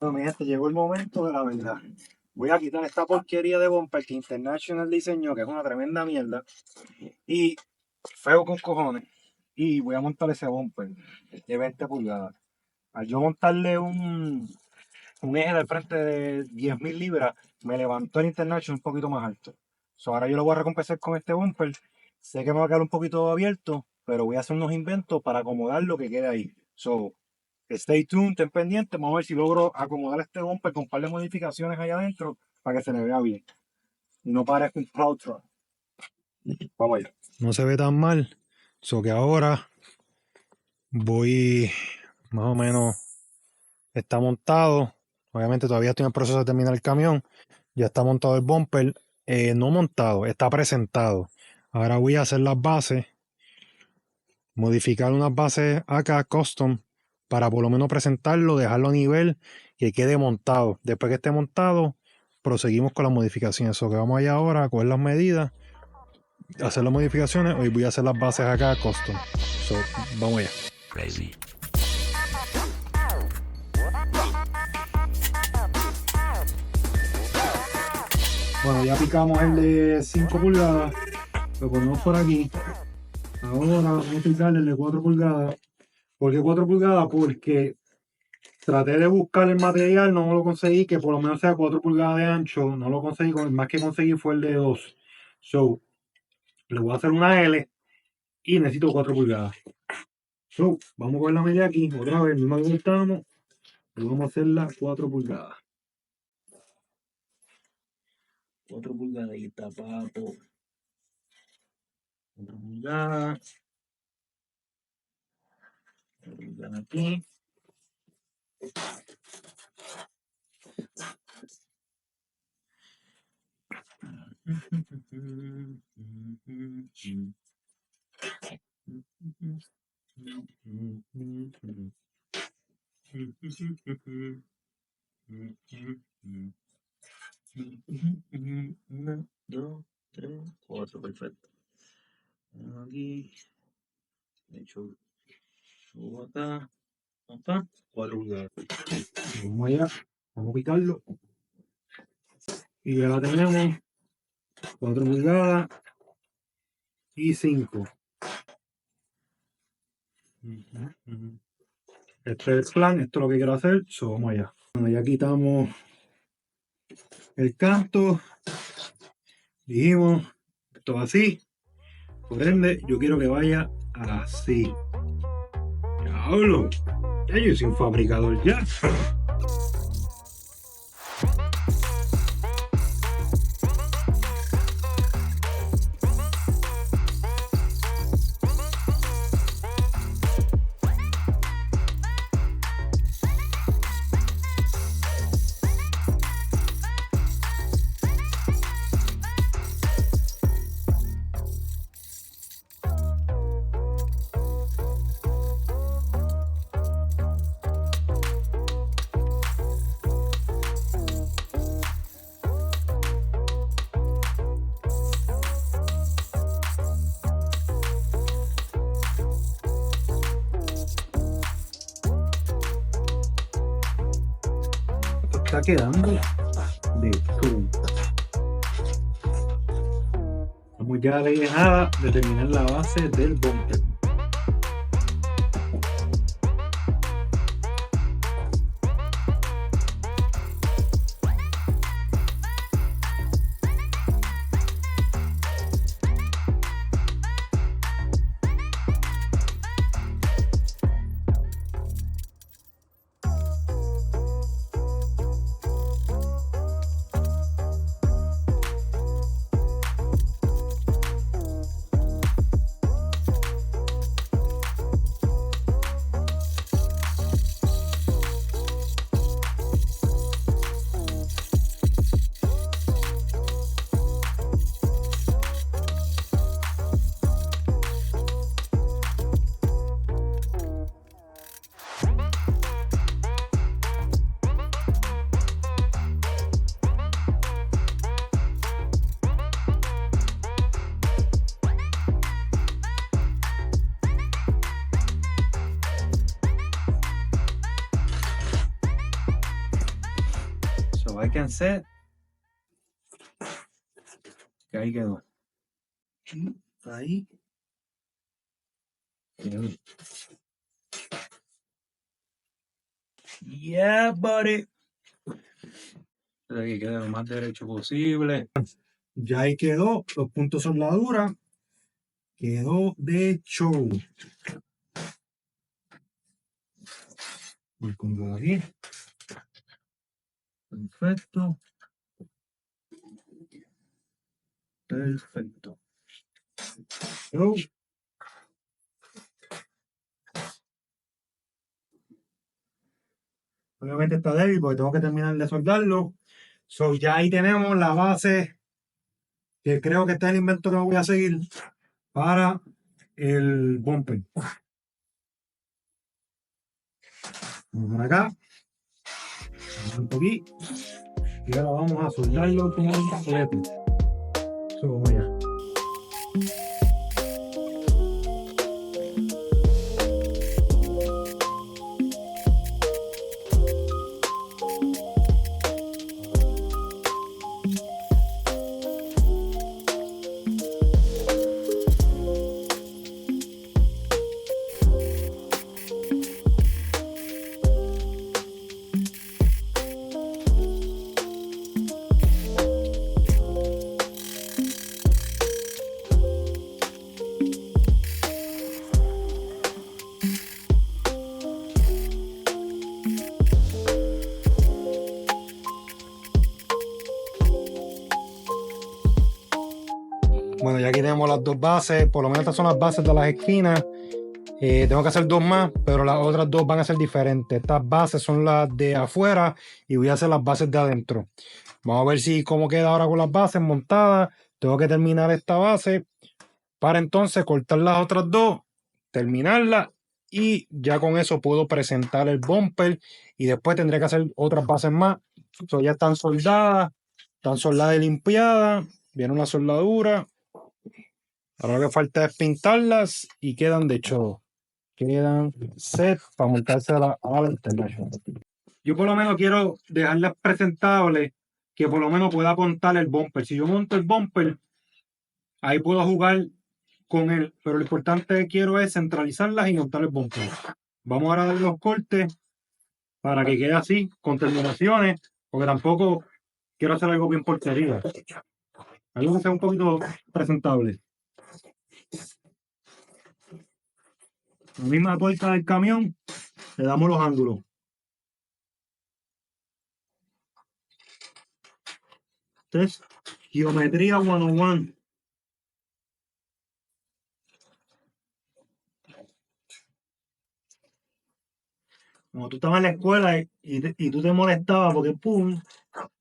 Bueno, mi gente, llegó el momento de la verdad. Voy a quitar esta porquería de bumper que International diseñó, que es una tremenda mierda. Y feo con cojones. Y voy a montar ese bumper de 20 pulgadas. Al yo montarle un eje del frente de 10.000 libras, me levantó el International un poquito más alto. So, ahora yo lo voy a recompensar con este bumper. Sé que me va a quedar un poquito abierto, pero voy a hacer unos inventos para acomodar lo que quede ahí. So, stay tuned, ten pendiente. Vamos a ver si logro acomodar este bumper con un par de modificaciones allá adentro para que se le vea bien. Y no parezca un plow truck. Vamos allá. No se ve tan mal. So que ahora voy más o menos. Está montado. Obviamente todavía estoy en el proceso de terminar el camión. Ya está montado el bumper. No montado, está presentado. Ahora voy a hacer las bases. Modificar unas bases acá, custom, para por lo menos presentarlo, dejarlo a nivel, que quede montado. Después que esté montado, proseguimos con las modificaciones. Eso que vamos allá ahora a coger las medidas, hacer las modificaciones. Hoy voy a hacer las bases acá, custom. So, vamos allá. Crazy. Bueno, ya picamos el de 5 pulgadas, lo ponemos por aquí. Ahora vamos a picarle el de 4 pulgadas. ¿Por qué 4 pulgadas? Porque traté de buscar el material, no lo conseguí, que por lo menos sea 4 pulgadas de ancho. No lo conseguí, el más que conseguí fue el de 2. So, le voy a hacer una L y necesito 4 pulgadas. So, vamos a coger la medida aquí, otra vez, misma que estamos. Y vamos a hacerla 4 pulgadas. 4 pulgaditas, papo. 4 pulgadas. 4 pulgadas aquí. Una, dos, tres, cuatro, perfecto. Aquí, de hecho, subo acá, 4 pulgadas. Vamos allá, vamos a picarlo. Y ya la tenemos, 4 pulgadas y 5. Este es el plan, esto es lo que quiero hacer, so vamos allá. Bueno, ya quitamos el canto, dijimos, esto así, por ende, yo quiero que vaya así. ¡Diablo! Ya yo soy un fabricador ya. Está quedando de todo. Vamos ya a dejar de terminar la base del bumper. and set. Que ahí quedó. Ahí. Quedó. Yeah, buddy. Que quede lo más derecho posible. Ya ahí quedó. Los puntos de soldadura. Quedó de show. Voy con aquí. Perfecto. Perfecto. So, obviamente está débil porque tengo que terminar de soldarlo. So, ya ahí tenemos la base que creo que está el invento que me voy a seguir para el bumper. Vamos por acá. Vamos por aquí. Y ahora vamos a soldarlo con un completo. So, vamos allá. Bueno, ya aquí tenemos las dos bases, por lo menos estas son las bases de las esquinas. Tengo que hacer dos más, pero las otras dos van a ser diferentes. Estas bases son las de afuera y voy a hacer las bases de adentro. Vamos a ver si cómo queda ahora con las bases montadas. Tengo que terminar esta base para entonces cortar las otras dos, terminarla y ya con eso puedo presentar el bumper y después tendré que hacer otras bases más. Ya están soldadas y limpiadas. Viene una soldadura. Ahora lo que falta es pintarlas y quedan de hecho. Quedan set para montarse a la International. Yo por lo menos quiero dejarlas presentables, que por lo menos pueda contar el bumper. Si yo monto el bumper, ahí puedo jugar con él, pero lo importante que quiero es centralizarlas y montar el bumper. Vamos ahora a darle los cortes para que quede así, con terminaciones, porque tampoco quiero hacer algo bien porquería. Algo que sea un poquito presentable. La misma tuerca del camión, le damos los ángulos. Esto es geometría 101. Como tú estabas en la escuela y tú te molestabas porque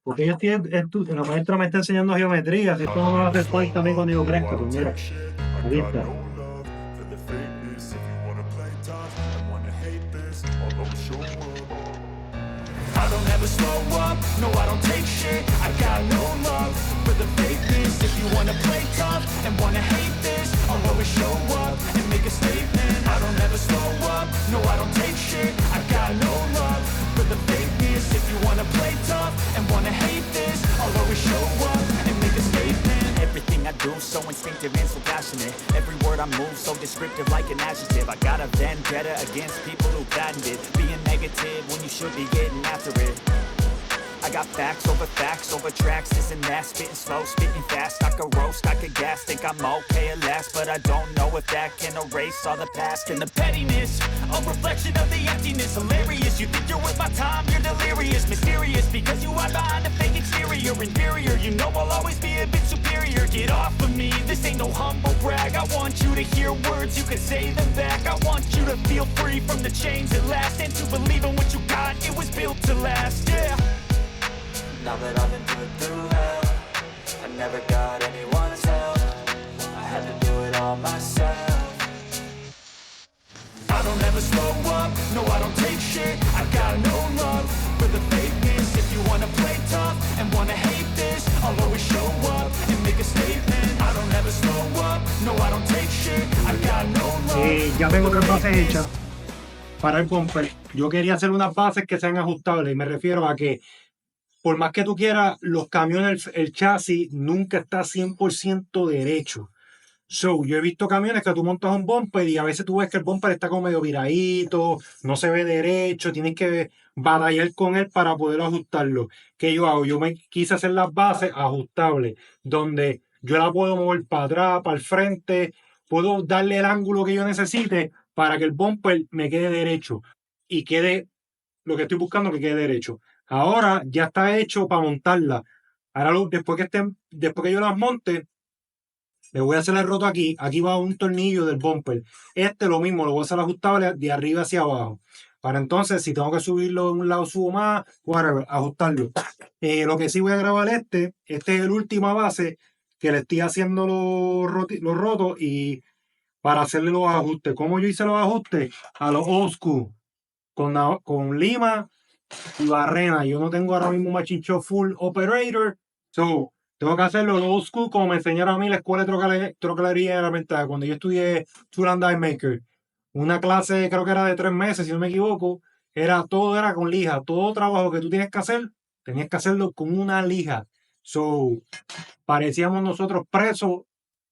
porque ellos tienen, la maestra me está enseñando geometría, si esto no me va a hacer falta también cuando yo crezca, pues mira, aquí está. I don't ever slow up, no I don't take shit, I got no love for the fakeness. If you wanna play tough and wanna hate this, I'll always show up and make a statement. I don't ever slow up, no I don't take shit, I got no love for the fakeness. If you wanna play tough and wanna hate this, I'll always show up and make a statement. Everything I do so instinctive and so passionate. Every word I move so descriptive like an adjective. I got a vendetta against people who patented being negative when you should be getting after it. I got facts over tracks, this and that. Spitting slow, spitting fast. I could roast, I could gas. Think I'm okay at last, but I don't know if that can erase all the past. And the pettiness, a reflection of the emptiness. Hilarious, you think you're worth my time, you're delirious. Mysterious, because you hide behind a fake exterior. Inferior, you know I'll always be a bit superior. Get off of me, this ain't no humble brag. I want you to hear words, you can say them back. I want you to feel free from the chains at last, and to believe in what you got, it was built to last, yeah. Now that I've been put through hell, I never got anyone's help, I had to do it all myself. I don't ever slow up, no I don't take shit, I got no love for the fakeness. If you wanna play tough and wanna hate this, I'll always show up and make a statement. I don't ever slow up, no I don't take shit, I got no love. Ya tengo tres bases hechas para el bumper. Yo quería hacer unas bases que sean ajustables y me refiero a que por más que tú quieras, los camiones, el chasis nunca está 100% derecho. So, yo he visto camiones que tú montas un bumper y a veces tú ves que el bumper está como medio viradito, no se ve derecho, tienes que batallar con él para poder ajustarlo. ¿Qué yo hago? Yo me quise hacer las bases ajustables, donde yo la puedo mover para atrás, para el frente, puedo darle el ángulo que yo necesite para que el bumper me quede derecho y quede lo que estoy buscando que quede derecho. Ahora ya está hecho para montarla. Ahora después que yo las monte, le voy a hacer el roto aquí. Aquí va un tornillo del bumper. Este lo mismo, lo voy a hacer ajustable de arriba hacia abajo. Para entonces, si tengo que subirlo de un lado, subo más, whatever, ajustarlo. Lo que sí voy a grabar este es el última base que le estoy haciendo los rotos y para hacerle los ajustes. ¿Cómo yo hice los ajustes? A los old school, con lima y barrena. Yo no tengo ahora mismo un machincho full operator. So, tengo que hacerlo old school como me enseñaron a mí en la escuela de trocalería de la ventaja. Cuando yo estudié Tool and Die Maker. Una clase creo que era de 3 meses, si no me equivoco. Todo era con lija. Todo trabajo que tú tienes que hacer, tenías que hacerlo con una lija. So, parecíamos nosotros presos,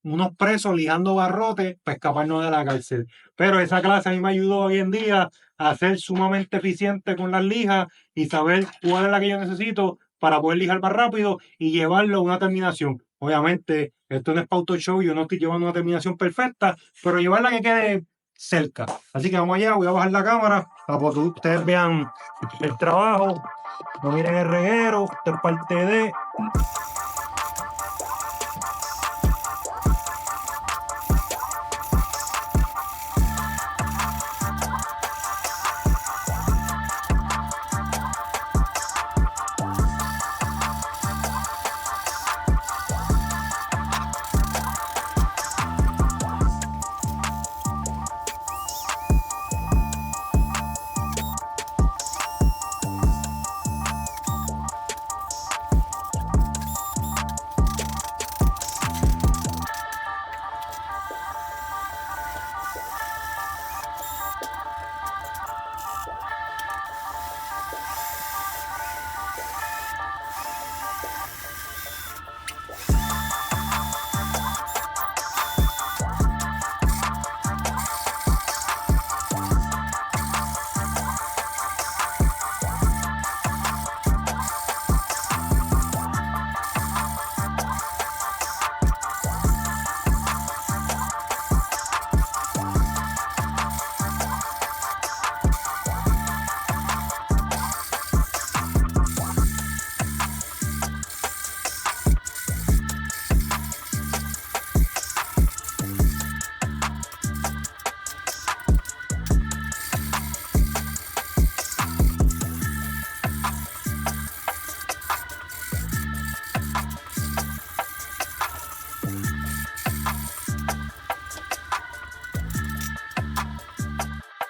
unos presos lijando barrotes para escaparnos de la cárcel. Pero esa clase a mí me ayudó hoy en día a ser sumamente eficiente con las lijas y saber cuál es la que yo necesito para poder lijar más rápido y llevarlo a una terminación. Obviamente, esto no es Pauto Show, yo no estoy llevando una terminación perfecta, pero llevarla que quede cerca. Así que vamos allá, voy a bajar la cámara para que ustedes vean el trabajo, no miren el reguero, esto es parte de...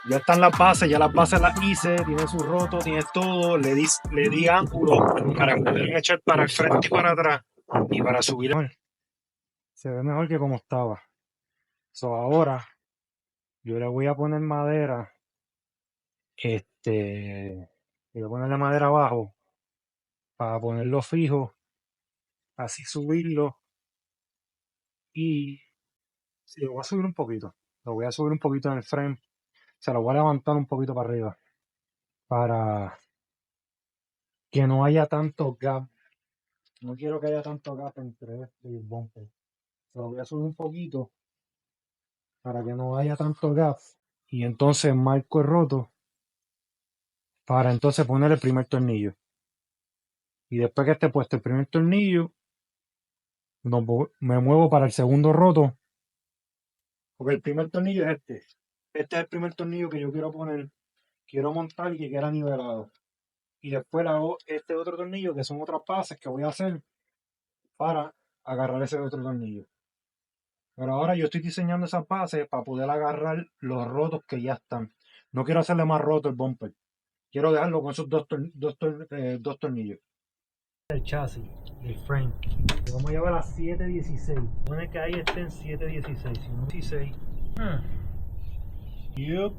Ya están las bases, ya las bases las hice, tiene su roto, tiene todo, le di ángulo para poder echar para el frente y para atrás y para subir. Se ve mejor que como estaba. So, ahora yo le voy a poner madera, le voy a ponerle madera abajo para ponerlo fijo, así subirlo y sí, lo voy a subir un poquito, lo voy a subir un poquito en el frame, se lo voy a levantar un poquito para arriba para que no haya tanto gap. No quiero que haya tanto gap entre este y el bumper. Se lo voy a subir un poquito para que no haya tanto gap. Y entonces marco el roto para entonces poner el primer tornillo. Y después que esté puesto el primer tornillo, me muevo para el segundo roto. Porque el primer tornillo es este. Este es el primer tornillo que yo quiero poner, quiero montar y que quede nivelado. Y después hago este otro tornillo que son otras bases que voy a hacer para agarrar ese otro tornillo. Pero ahora yo estoy diseñando esas bases para poder agarrar los rotos que ya están. No quiero hacerle más roto el bumper. Quiero dejarlo con esos dos tornillos. El chasis, el frame. Vamos a llevar a 716. Supone que ahí esté en 716. Si no, 16. Yup.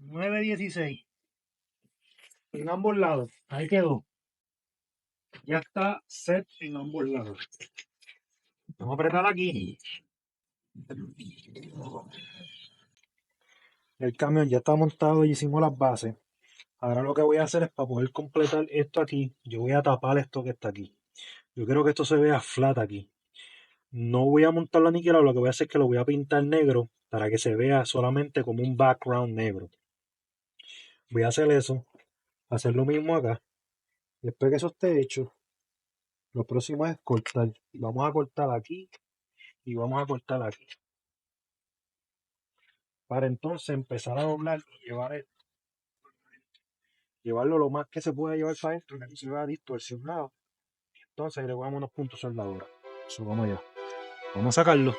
916. En ambos lados. Ahí quedó. Ya está set en ambos lados. Vamos a apretar aquí. El camión ya está montado y hicimos las bases. Ahora lo que voy a hacer es para poder completar esto aquí. Yo voy a tapar esto que está aquí. Yo quiero que esto se vea flat aquí. No voy a montarlo aniquilado, lo que voy a hacer es que lo voy a pintar negro para que se vea solamente como un background negro. Voy a hacer eso, hacer lo mismo acá. Después que eso esté hecho, lo próximo es cortar. Vamos a cortar aquí y vamos a cortar aquí. Para entonces empezar a doblar y llevarlo lo más que se pueda llevar para adentro, que no se vea distorsionado. Entonces agregamos unos puntos soldadura. Eso vamos allá. Vamos a sacarlo.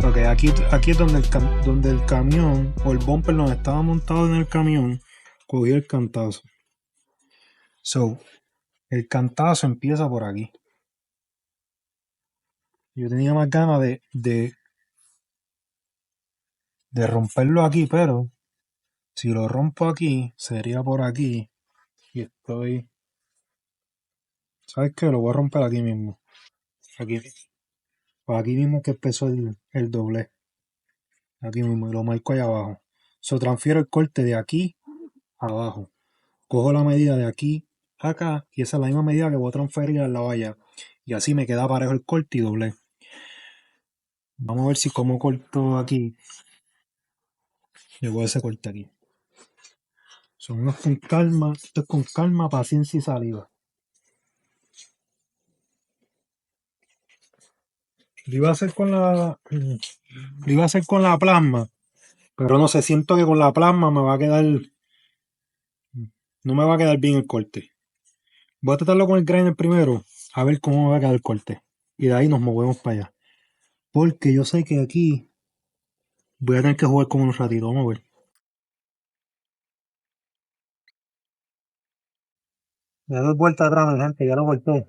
Ok, aquí es donde el camión o el bumper donde estaba montado en el camión cogió el cantazo. So, el cantazo empieza por aquí. Yo tenía más ganas de romperlo aquí, pero si lo rompo aquí, sería por aquí. Y estoy. ¿Sabes qué? Lo voy a romper aquí mismo. Aquí. Pues aquí mismo que empezó el doble. Aquí mismo. Y lo marco ahí abajo. So, transfiero el corte de aquí a abajo. Cojo la medida de aquí a acá. Y esa es la misma medida que voy a transferir a la valla. Y así me queda parejo el corte y doble. Vamos a ver si como corto aquí. Llevo ese corte aquí. Son unos con calma. Esto es con calma, paciencia y saliva. Lo iba a hacer con la pero no sé, siento que con la plasma me va a quedar, no me va a quedar bien el corte. Voy a tratarlo con el grinder primero, a ver cómo me va a quedar el corte. Y de ahí nos movemos para allá. Porque yo sé que aquí voy a tener que jugar con unos ratitos, vamos a ver. Le doy vuelta atrás, mi gente, ya lo volteé.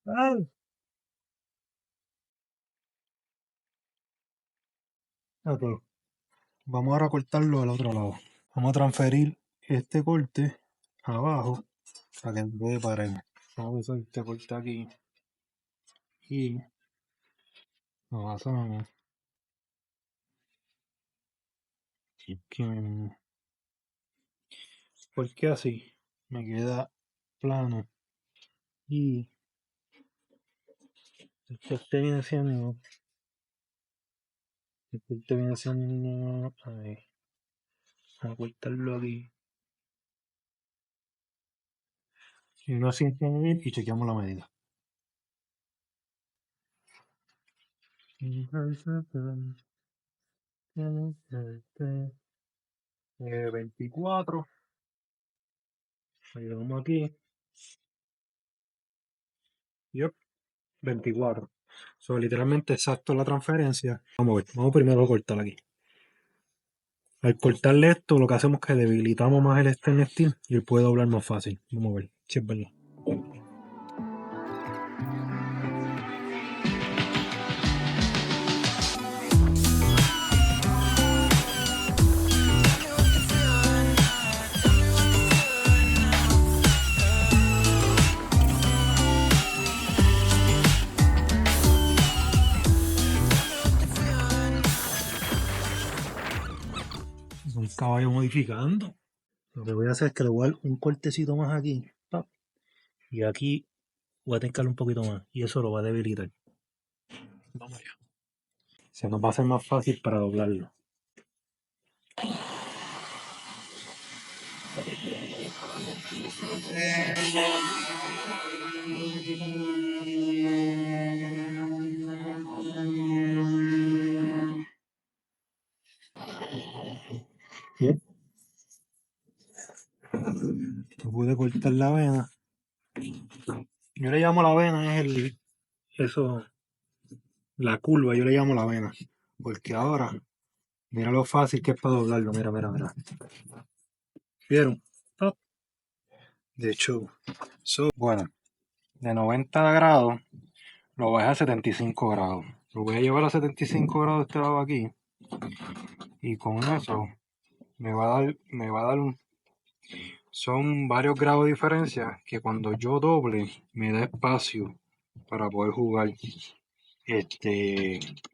Ay. Ok, vamos ahora a cortarlo del otro lado. Vamos a transferir este corte abajo para que no quede parejo. Vamos a hacer este corte aquí y lo pasamos aquí mismo. Porque así me queda plano y este viene siendo ahí, a cortarlo aquí. Y uno así y chequeamos la medida. 24. Lo vamos aquí. Yep, 24. So, literalmente exacto la transferencia. Vamos a ver, vamos primero a cortar aquí. Al cortarle esto, lo que hacemos es que debilitamos más el stainless steel y él puede doblar más fácil. Vamos a ver si es verdad. Un caballo modificando. Lo que voy a hacer es que le voy a dar un cortecito más aquí. ¡Pap! Y aquí voy a tencarle un poquito más. Y eso lo va a debilitar. Vamos allá. Se nos va a hacer más fácil para doblarlo. Bien. Pude cortar la vena. Yo le llamo la vena, eso, la curva, yo le llamo la vena. Porque ahora, mira lo fácil que es para doblarlo. Mira, mira, mira. ¿Vieron? ¡Pap! De hecho, bueno, de 90 grados lo bajé a 75 grados. Lo voy a llevar a 75 grados de este lado aquí. Y con eso me va a dar son varios grados de diferencia que cuando yo doble me da espacio para poder jugar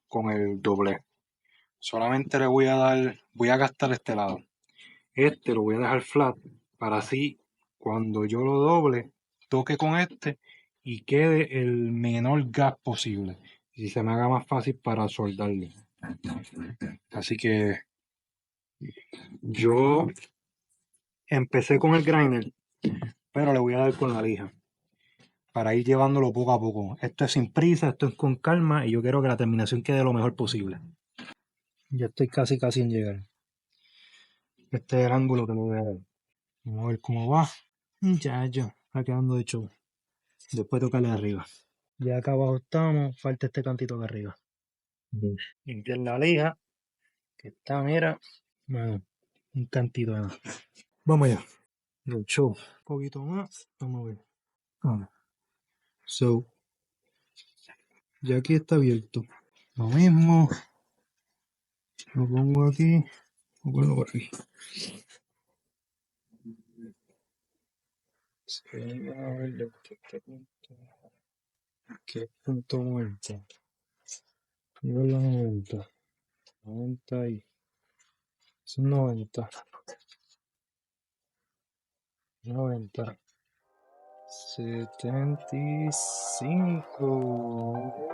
con el doble. Solamente voy a gastar este lado. Este lo voy a dejar flat para así cuando yo lo doble toque con este y quede el menor gap posible y se me haga más fácil para soldarlo. Así que yo empecé con el grinder, pero le voy a dar con la lija para ir llevándolo poco a poco. Esto es sin prisa, esto es con calma y yo quiero que la terminación quede lo mejor posible. Ya estoy casi en llegar. Este es el ángulo que lo voy a dar. Vamos a ver cómo va. Ya, está quedando de show. Después tocarle arriba. Ya acá abajo estamos, falta este cantito de arriba. Limpiar la lija, que está, mira, bueno, un cantito de más. Vamos allá. El show. Un poquito más. Vamos a ver. So, ya aquí está abierto. Lo mismo. Lo pongo aquí. Lo pongo por aquí. Sí, a ver, ¿qué punto muerto? Yo la 90. 90 y... Son 90. 90. 75.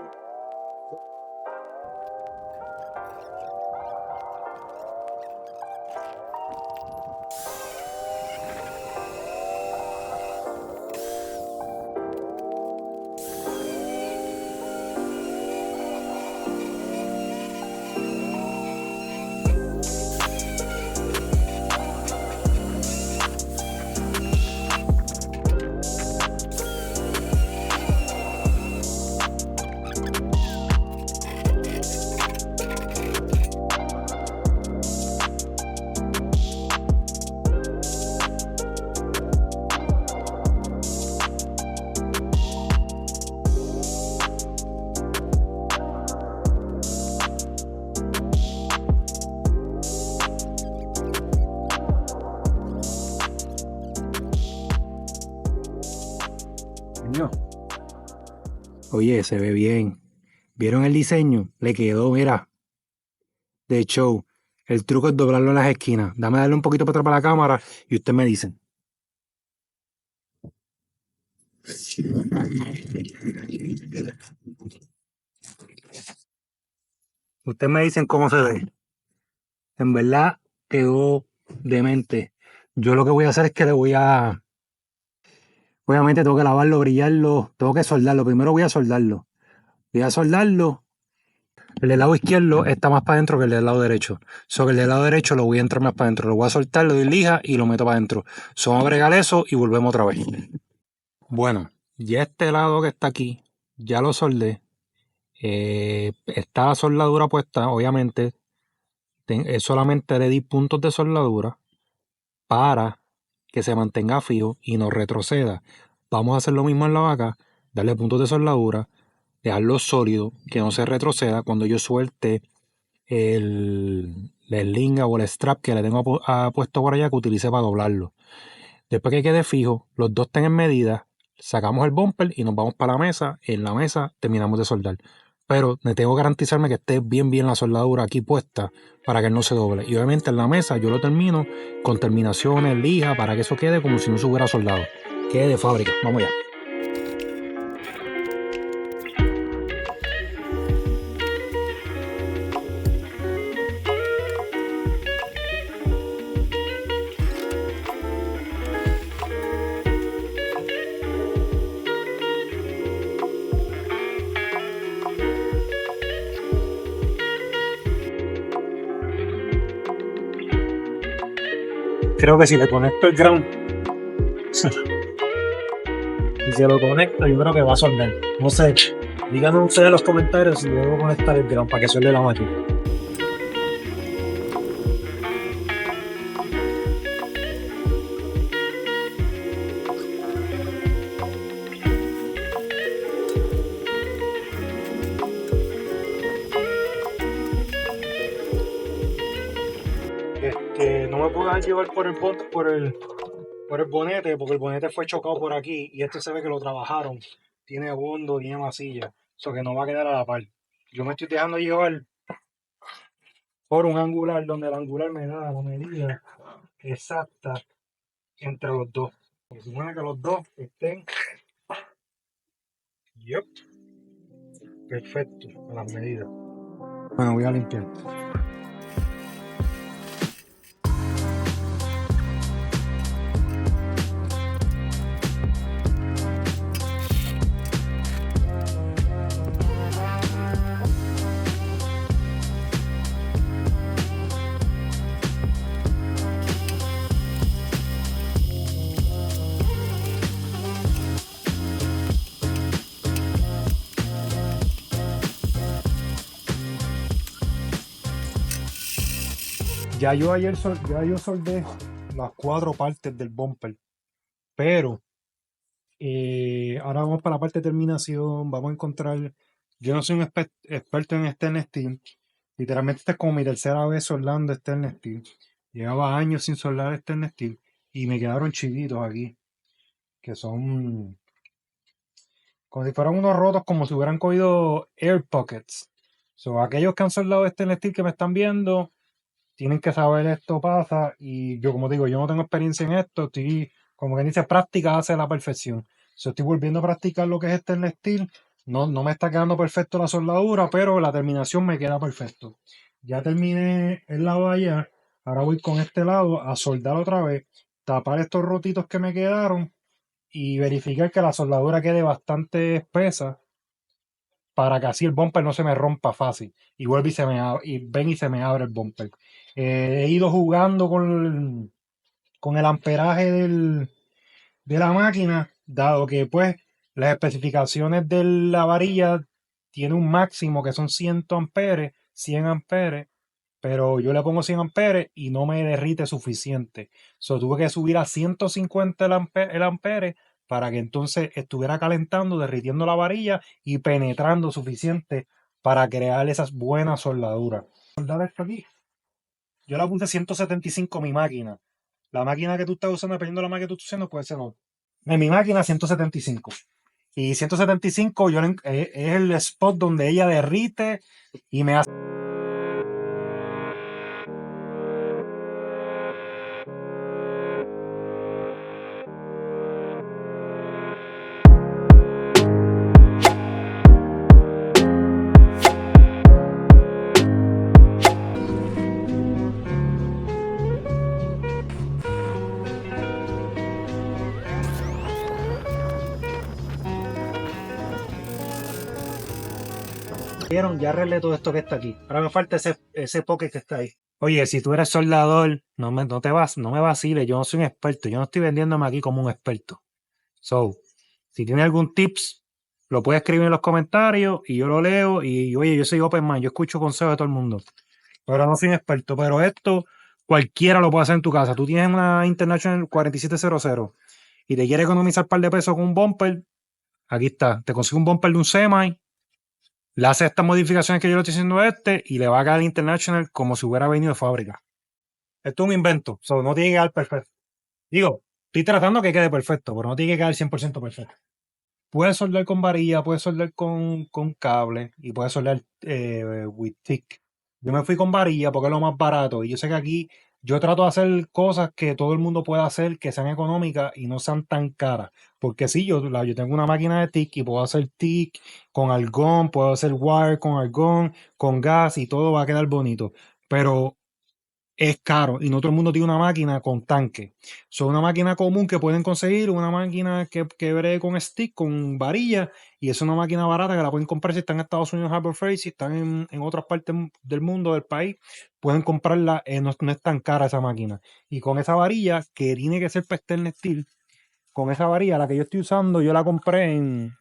Oye, se ve bien. ¿Vieron el diseño? Le quedó, mira, de show. El truco es doblarlo en las esquinas. Dame darle un poquito para atrás para la cámara y ustedes me dicen. Ustedes me dicen cómo se ve. En verdad quedó demente. Yo lo que voy a hacer es que le voy a... Obviamente tengo que lavarlo, brillarlo, tengo que soldarlo. Primero voy a soldarlo. Voy a soldarlo. El del lado izquierdo está más para adentro que el del lado derecho. Que el del lado derecho lo voy a entrar más para adentro. Lo voy a soltar, lo doy lija y lo meto para adentro. Vamos a bregar eso y volvemos otra vez. Bueno, ya este lado que está aquí, ya lo soldé. Está la soldadura puesta, obviamente. Solamente le di puntos de soldadura para que se mantenga fijo y no retroceda. Vamos a hacer lo mismo en la vaca, darle puntos de soldadura, dejarlo sólido, que no se retroceda cuando yo suelte el linga o el strap que le tengo puesto por allá que utilice para doblarlo. Después que quede fijo, los dos estén en medida, sacamos el bumper y nos vamos para la mesa. En la mesa terminamos de soldar. Pero me tengo que garantizarme que esté bien la soldadura aquí puesta para que él no se doble. Y obviamente en la mesa yo lo termino con terminaciones, lija, para que eso quede como si no se hubiera soldado. Quede de fábrica. Vamos allá. Creo que si le conecto el ground, si se lo conecto, yo creo que va a soldar. No sé, díganme ustedes en los comentarios si debo conectar el ground para que suelde la máquina. No me puedo dejar llevar por el bonete, porque el bonete fue chocado por aquí y este se ve que lo trabajaron. Tiene bondo, tiene masilla, eso que no va a quedar a la par. Yo me estoy dejando llevar por un angular donde el angular me da la medida exacta entre los dos. Se supone que los dos estén perfecto a las medidas. Bueno, voy a limpiar. Ya yo soldé las 4 partes del bumper, pero ahora vamos para la parte de terminación. Vamos a encontrar, yo no soy un experto en stainless steel, literalmente esta es como mi tercera vez soldando stainless steel. Llevaba años sin soldar stainless steel y me quedaron chiquitos aquí, que son como si fueran unos rotos, como si hubieran cogido air pockets. Aquellos que han soldado stainless steel que me están viendo tienen que saber esto pasa, y yo, como digo, yo no tengo experiencia en esto, estoy, como que dice, práctica hace la perfección. Estoy volviendo a practicar lo que es stainless steel. No me está quedando perfecto la soldadura, pero la terminación me queda perfecto. Ya terminé el lado de allá, ahora voy con este lado a soldar otra vez, tapar estos rotitos que me quedaron y verificar que la soldadura quede bastante espesa para que así el bumper no se me rompa fácil. Y vuelve y se me abre el bumper. He ido jugando con el amperaje de la máquina, dado que pues las especificaciones de la varilla tiene un máximo que son 100 amperes, 100 amperes, pero yo le pongo 100 amperes y no me derrite suficiente. Tuve que subir a 150 el ampere para que entonces estuviera calentando, derritiendo la varilla y penetrando suficiente para crear esas buenas soldaduras. Soldar esto aquí, yo la puse 175 mi máquina. La máquina que tú estás usando, dependiendo de la máquina que tú estás usando, puede ser no. En mi máquina 175. Y 175 es el spot donde ella derrite y me hace... Vieron, ya arreglé todo esto que está aquí. Ahora me falta ese pocket que está ahí. Oye, si tú eres soldador, no me vaciles, yo no soy un experto, yo no estoy vendiéndome aquí como un experto. So, si tienes algún tips, lo puedes escribir en los comentarios y yo lo leo. Y oye, yo soy open mind, yo escucho consejos de todo el mundo. Pero no soy un experto, pero esto cualquiera lo puede hacer en tu casa. Tú tienes una International 4700 y te quieres economizar un par de pesos con un bumper, aquí está. Te consigue un bumper de un semi, le hace estas modificaciones que yo le estoy haciendo a este y le va a quedar International como si hubiera venido de fábrica. Esto es un invento, no tiene que quedar perfecto. Digo, estoy tratando que quede perfecto, pero no tiene que quedar 100% perfecto. Puedes soldar con varilla, puedes soldar con cable y puedes soldar with TIC. Yo me fui con varilla porque es lo más barato y yo sé que aquí yo trato de hacer cosas que todo el mundo pueda hacer, que sean económicas y no sean tan caras. Porque sí, yo tengo una máquina de TIC y puedo hacer TIC con argón, puedo hacer wire con argón, con gas y todo va a quedar bonito. Pero es caro y no todo el mundo tiene una máquina con tanque. Son una máquina común que pueden conseguir, una máquina que bregue con stick, con varilla, y es una máquina barata que la pueden comprar si están en Estados Unidos, Harbor Freight, si están en otras partes del mundo, del país, pueden comprarla, no es tan cara esa máquina. Y con esa varilla, que tiene que ser para stainless steel, con esa varilla, la que yo estoy usando, yo la compré en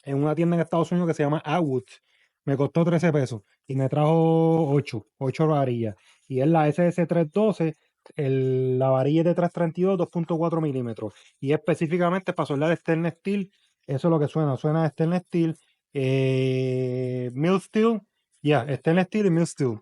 una tienda en Estados Unidos que se llama Awood. Me costó 13 pesos y me trajo 8 varillas. Y es la SS312, la varilla es de 332, 2.4 milímetros. Y específicamente para soldar stainless steel, eso es lo que suena a stainless steel, mill steel, stainless steel y mill steel.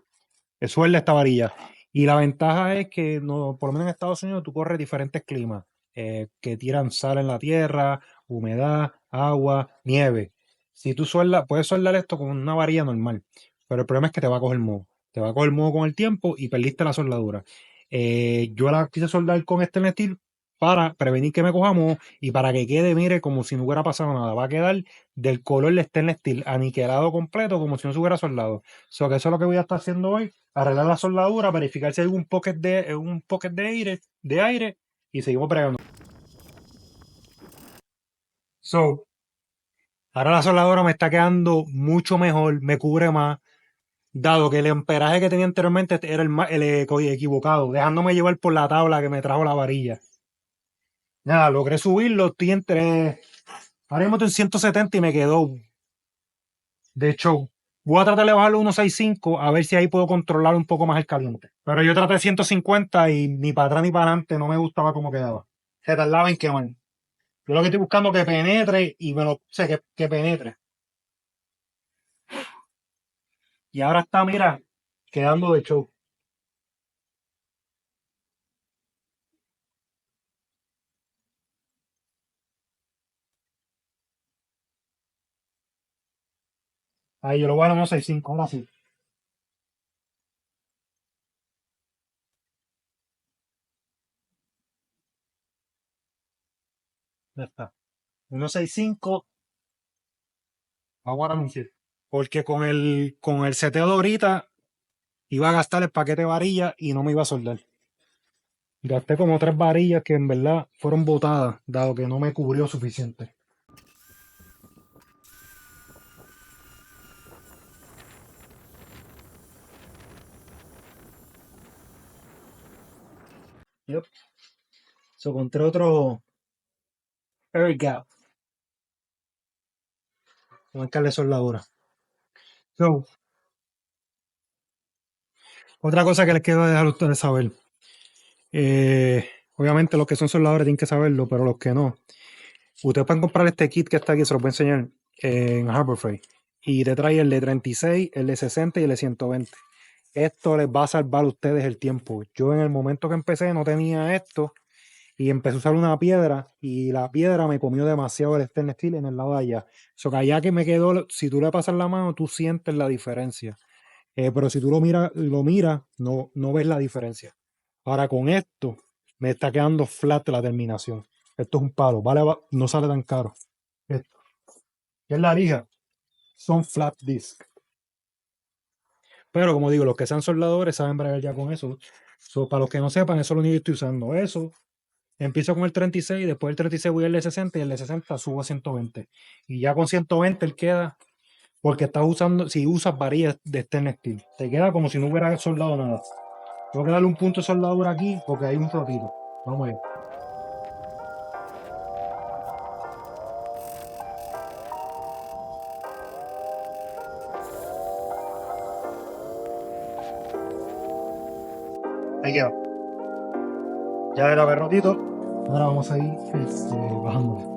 Suelda esta varilla. Y la ventaja es que, no, por lo menos en Estados Unidos, tú corres diferentes climas que tiran sal en la tierra, humedad, agua, nieve. Si tú puedes soldar esto con una varilla normal, pero el problema es que te va a coger moho. Te va a coger moho con el tiempo y perdiste la soldadura. Yo la quise soldar con este steel para prevenir que me coja moho y para que quede, mire, como si no hubiera pasado nada. Va a quedar del color de stainless steel, aniquilado completo, como si no se hubiera soldado. Que eso es lo que voy a estar haciendo hoy, arreglar la soldadura, verificar si hay un pocket de aire y seguimos pregando. Ahora la soldadura me está quedando mucho mejor, me cubre más, dado que el amperaje que tenía anteriormente era el equivocado, dejándome llevar por la tabla que me trajo la varilla. Nada, logré subirlo, ahora mismo estoy en 170 y me quedó. De hecho, voy a tratar de bajarlo a 165 a ver si ahí puedo controlar un poco más el caliente. Pero yo traté 150 y ni para atrás ni para adelante no me gustaba cómo quedaba. Se tardaba en quemar. Yo lo que estoy buscando es que penetre y sé que penetre. Y ahora está, mira, quedando de show. Ahí yo lo voy a dar a 165, ahora sí. Ya está. 165, vamos a anunciar. Porque con el seteo de ahorita iba a gastar el paquete de varilla y no me iba a soldar. Gasté como 3 varillas que en verdad fueron botadas, dado que no me cubrió suficiente. Yep. Encontré otro air gap. Vamos a marcarle soldadura. So, otra cosa que les quiero dejar a ustedes saber. Obviamente los que son soldadores tienen que saberlo, pero los que no. Ustedes pueden comprar este kit que está aquí, se los voy a enseñar en Harbor Freight. Y te trae el de 36, el de 60 y el de 120. Esto les va a salvar a ustedes el tiempo. Yo en el momento que empecé no tenía esto y empecé a usar una piedra y la piedra me comió demasiado el stainless steel en el lado de allá. So que allá que me quedó, si tú le pasas la mano, tú sientes la diferencia. Pero si tú lo miras, no ves la diferencia. Ahora con esto me está quedando flat la terminación. Esto es un palo, vale, no sale tan caro. Esto, que es la lija, son flat disc. Pero como digo, los que sean soldadores saben bregar ya con eso. Para los que no sepan, eso es lo único que estoy usando. Eso, empiezo con el 36, después del 36 voy al de 60 y el de 60 subo a 120. Y ya con 120 él queda porque estás usando, si usas varillas de stainless steel, te queda como si no hubiera soldado nada. Tengo que darle un punto de soldadura aquí porque hay un rotito. Vamos allá. Ahí queda. Ya era berrotito. Ahora vamos a ir bajando.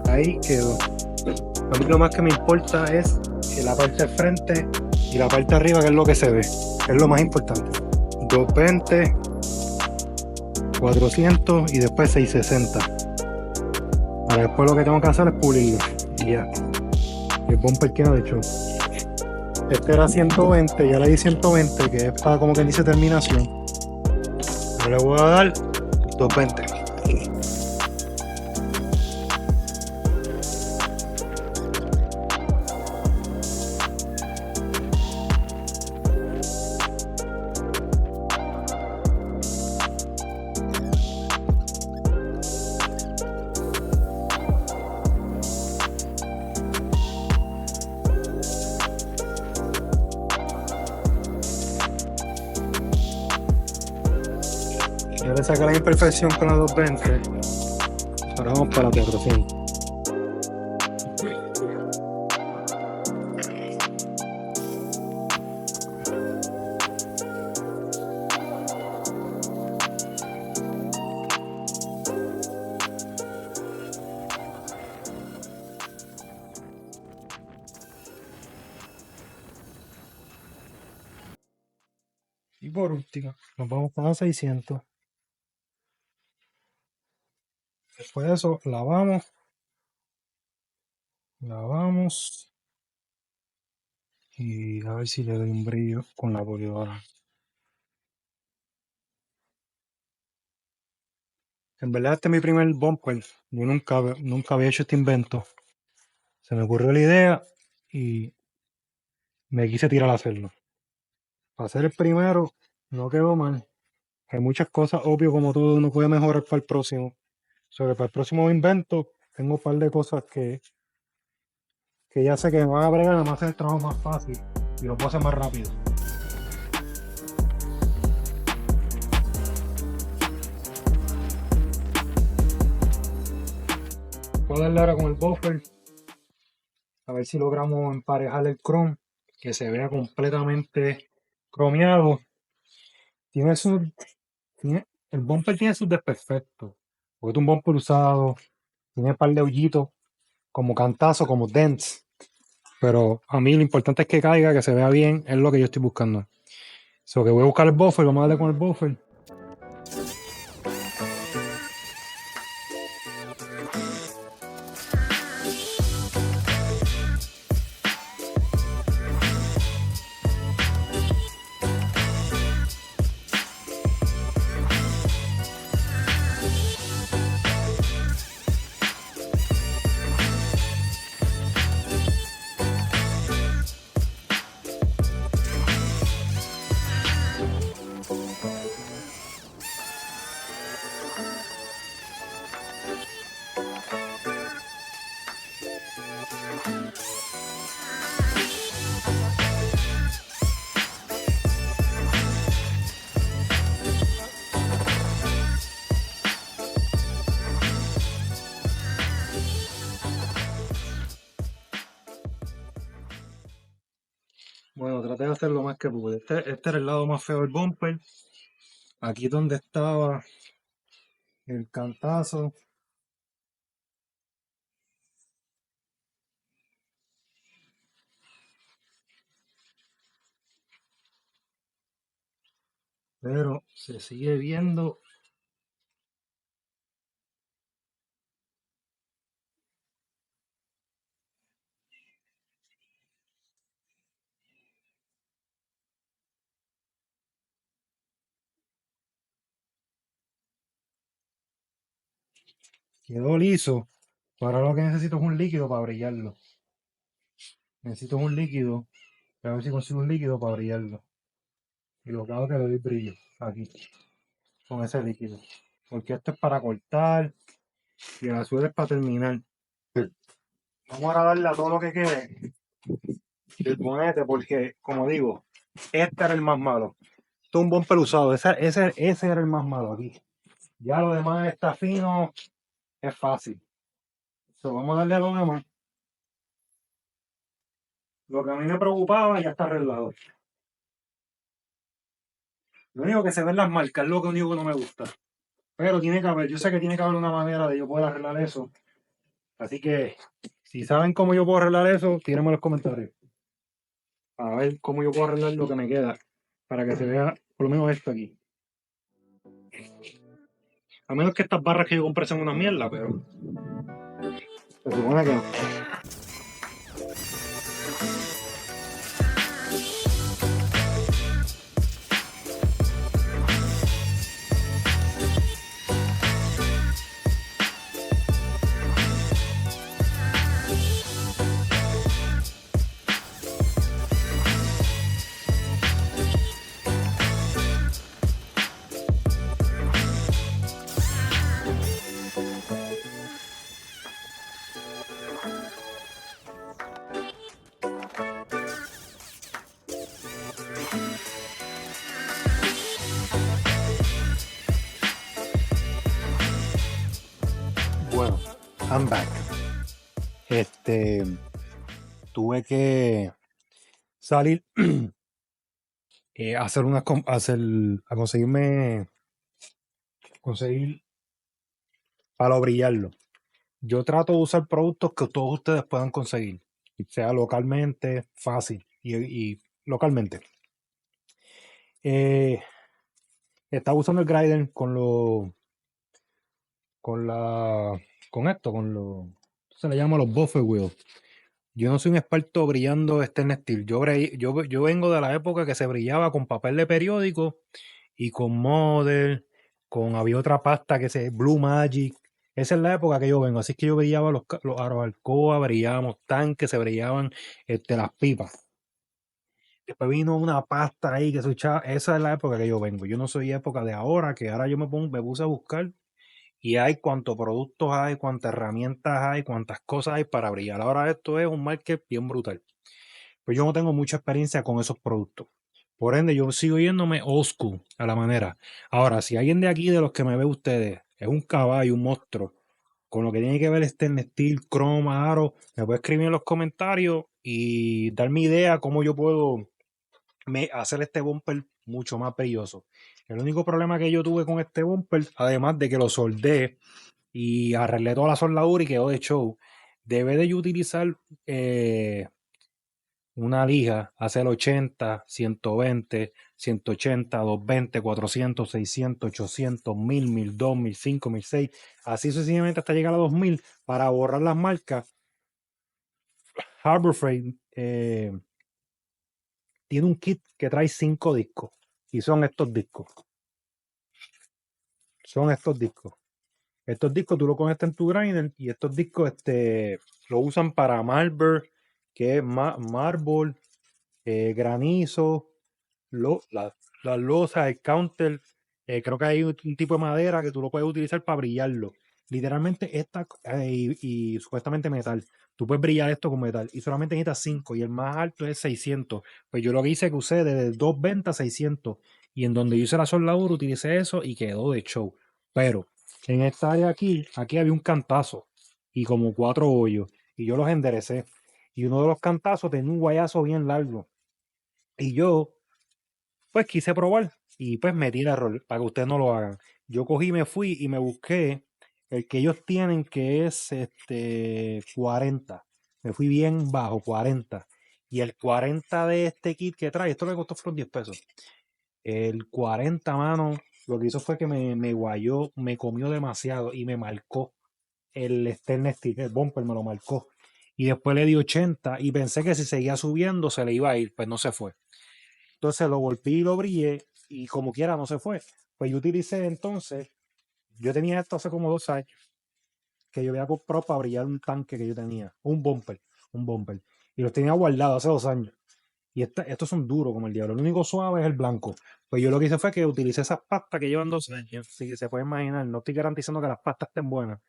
Ahí quedó. A mí lo más que me importa es que la parte de frente y la parte de arriba, que es lo que se ve, es lo más importante. 220, 400 y después 660. Ahora después lo que tengo que hacer es pulirlo y ya. El bumper queda de hecho. Este era 120, ya le di 120, que es para como que dice terminación. Yo le voy a dar 220. Ya le saqué la imperfección con la 220. Ahora vamos para la 400. Y por último, nos vamos con los 600. Después de eso, lavamos y a ver si le doy un brillo con la polidora. En verdad este es mi primer bumper. Yo nunca había hecho este invento. Se me ocurrió la idea y me quise tirar a hacerlo. Para ser el primero no quedó mal. Hay muchas cosas, obvio, como todo uno puede mejorar para el próximo. Sobre para el próximo invento, tengo un par de cosas que ya sé que me van a bregar, me hacer el trabajo más fácil y lo puedo hacer más rápido. Voy a darle ahora con el buffer, a ver si logramos emparejar el chrome, que se vea completamente cromeado. El bumper tiene sus desperfectos, porque es un bumper usado, tiene un par de hoyitos, como cantazo, como dents. Pero a mí lo importante es que caiga, que se vea bien, es lo que yo estoy buscando. So que voy a buscar el buffer, vamos a darle con el buffer. Bueno, traté de hacer lo más que pude. Este era el lado más feo del bumper. Aquí donde estaba el cantazo. Pero se sigue viendo. Quedó liso. Ahora lo que necesito es un líquido para brillarlo. Necesito un líquido. A ver si consigo un líquido para brillarlo. Y lo que hago es que le doy brillo aquí. Con ese líquido. Porque esto es para cortar. Y el azul es para terminar. Vamos ahora a darle a todo lo que quede del bonete. Porque, como digo, este era el más malo. Esto es un bumper usado. Ese era el más malo aquí. Ya lo demás está fino. Es fácil. So, vamos a darle a lo demás. Lo que a mí me preocupaba ya está arreglado. Lo único que se ven las marcas es lo único que no me gusta. Pero tiene que haber, yo sé que tiene que haber una manera de yo poder arreglar eso. Así que, si saben cómo yo puedo arreglar eso, tírenme en los comentarios. A ver cómo yo puedo arreglar lo que me queda. Para que se vea por lo menos esto aquí. A menos que estas barras que yo compré sean una mierda, pero se supone que no. Bueno, I'm back. Tuve que salir hacer a conseguir para brillarlo. Yo trato de usar productos que todos ustedes puedan conseguir, sea localmente, fácil y localmente. Estaba usando el grinder con la, con esto, se le llama los buffer wheels. Yo no soy un experto brillando stainless steel. Yo vengo de la época que se brillaba con papel de periódico y con Model, había otra pasta Blue Magic. Esa es la época que yo vengo. Así que yo brillaba los aros Alcoa, brillábamos tanques, se brillaban las pipas. Después vino una pasta ahí que se echaba. Esa es la época que yo vengo. Yo no soy época de ahora, que ahora yo me puse a buscar y hay cuántos productos hay, cuántas herramientas hay, cuántas cosas hay para brillar. Ahora esto es un market bien brutal. Pues yo no tengo mucha experiencia con esos productos. Por ende, yo sigo yéndome old school a la manera. Ahora, si alguien de aquí, de los que me ve ustedes, es un caballo, un monstruo, con lo que tiene que ver stainless steel, croma, aro, me puede escribir en los comentarios y darme idea cómo yo puedo hacer este bumper mucho más brilloso. El único problema que yo tuve con este bumper, además de que lo soldé y arreglé toda la soldadura y quedó de show, debe de yo utilizar una lija, hacer 80, 120, 180, 220, 400, 600, 800, 1000, 1002, 1005, 1006, así sucesivamente hasta llegar a 2000 para borrar las marcas. Harbor Freight tiene un kit que trae 5 discos y son estos discos. Estos discos tú lo conectas en tu grinder y estos discos lo usan para Marble, que es Marble, granizo, las losas, el counter. Creo que hay un tipo de madera que tú lo puedes utilizar para brillarlo. Literalmente y supuestamente metal. tú puedes brillar esto con metal y solamente necesitas 5 y el más alto es 600. Pues yo lo que hice que usé desde 220 a 600 y en donde yo hice la soldadura utilicé eso y quedó de show. Pero en esta área aquí había un cantazo y como 4 hoyos y yo los enderecé. Y uno de los cantazos tenía un guayazo bien largo. Y yo, pues quise probar y pues metí el error para que ustedes no lo hagan. Yo cogí, me fui y me busqué el que ellos tienen que es 40. Me fui bien bajo, 40. Y el 40 de este kit que trae, esto me costó fueron 10 pesos. El 40 mano, lo que hizo fue que me guayó, me comió demasiado y me marcó el stainless steel, el bumper me lo marcó. Y después le di 80 y pensé que si seguía subiendo se le iba a ir, pues no se fue. Entonces lo golpeé y lo brillé y como quiera no se fue. Pues yo utilicé entonces, yo tenía esto hace como 2 años, que yo había comprado para brillar un tanque que yo tenía, un bumper. Y los tenía guardados hace 2 años. Y estos son duros como el diablo. El único suave es el blanco. Pues yo lo que hice fue que utilicé esas pastas que llevan 2 años. Así que se puede imaginar, no estoy garantizando que las pastas estén buenas.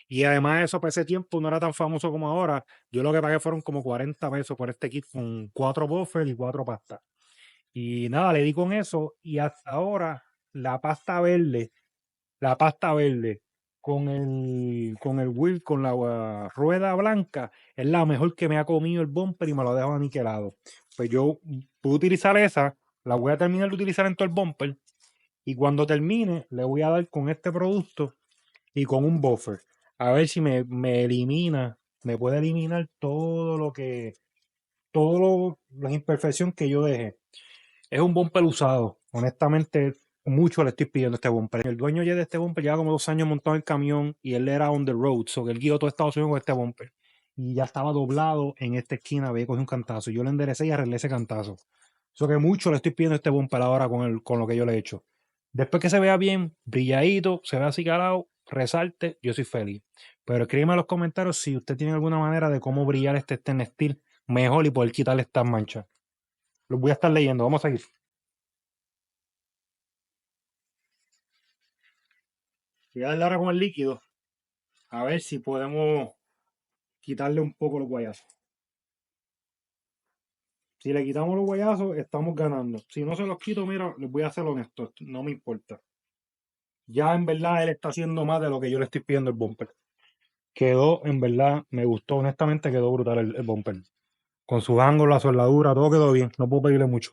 Y además eso para ese tiempo no era tan famoso como ahora. Yo lo que pagué fueron como 40 pesos por este kit con 4 buffers y 4 pastas. Y nada, le di con eso y hasta ahora la pasta verde, la pasta verde con el wheel, con la rueda blanca, es la mejor que me ha comido el bumper y me lo ha dejado aniquilado. Pues yo puedo utilizar esa, la voy a terminar de utilizar en todo el bumper y cuando termine le voy a dar con este producto y con un buffer. A ver si me elimina, me puede eliminar todo lo que, las imperfecciones que yo dejé. Es un bumper usado. Honestamente, mucho le estoy pidiendo este bumper. El dueño ya de este bumper lleva como 2 años montado en el camión y él era on the road, so que él guió todo Estados Unidos con este bumper. Y ya estaba doblado en esta esquina, había cogido un cantazo. Yo le enderecé y arreglé ese cantazo. So que mucho le estoy pidiendo este bumper ahora con lo que yo le he hecho. Después que se vea bien, brilladito, se vea así calado, resalte, yo soy feliz. Pero escríbeme en los comentarios si usted tiene alguna manera de cómo brillar este stainless steel mejor y poder quitarle estas manchas. Los voy a estar leyendo, vamos a seguir. Voy a darle ahora con el líquido, a ver si podemos quitarle un poco los guayazos. Si le quitamos los guayazos, estamos ganando. Si no se los quito, mira, les voy a ser honesto, no me importa. Ya en verdad él está haciendo más de lo que yo le estoy pidiendo el bumper. Quedó, en verdad, me gustó, honestamente quedó brutal el bumper. Con sus ángulos, la soldadura, todo quedó bien. No puedo pedirle mucho.